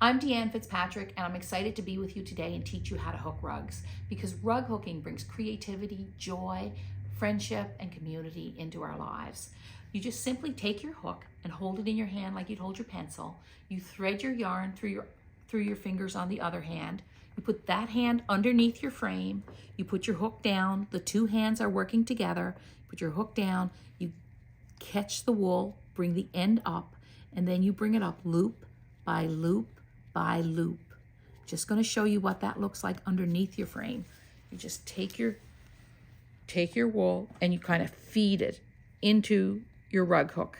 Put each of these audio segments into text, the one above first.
I'm Deanne Fitzpatrick, and I'm excited to be with you today and teach you how to hook rugs, because rug hooking brings creativity, joy, friendship, and community into our lives. You just simply take your hook and hold it in your hand like you'd hold your pencil. You thread your yarn through your fingers on the other hand. You put that hand underneath your frame. You put your hook down. The two hands are working together. Put your hook down. You catch the wool, bring the end up, and then you bring it up loop by loop by loop. Just going to show you what that looks like underneath your frame. You just take your wool and you kind of feed it into your rug hook,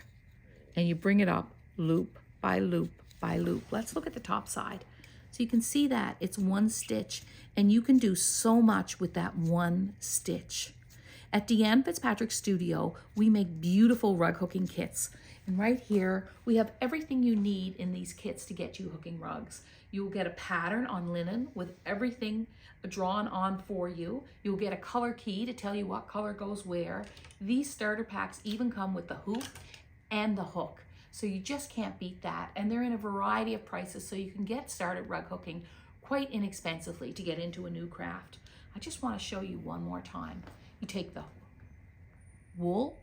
and you bring it up loop by loop by loop. Let's look at the top side. So you can see that it's one stitch, and you can do so much with that one stitch. At Deanne Fitzpatrick Studio, we make beautiful rug hooking kits. And right here, we have everything you need in these kits to get you hooking rugs. You'll get a pattern on linen with everything drawn on for you. You'll get a color key to tell you what color goes where. These starter packs even come with the hoop and the hook. So you just can't beat that. And they're in a variety of prices, so you can get started rug hooking quite inexpensively to get into a new craft. I just want to show you one more time. You take the wool,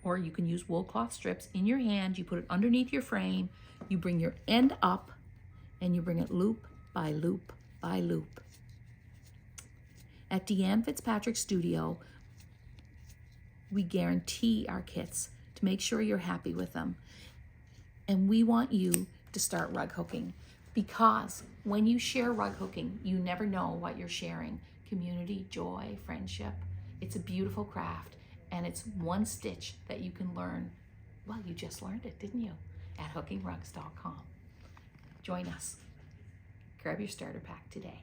or you can use wool cloth strips in your hand. You put it underneath your frame. You bring your end up, and you bring it loop by loop by loop. At Deanne Fitzpatrick Studio, we guarantee our kits to make sure you're happy with them. And we want you to start rug hooking, because when you share rug hooking, you never know what you're sharing. Community, joy, friendship. It's a beautiful craft, and it's one stitch that you can learn. Well, you just learned it, didn't you? At hookingrugs.com. Join us. Grab your starter pack today.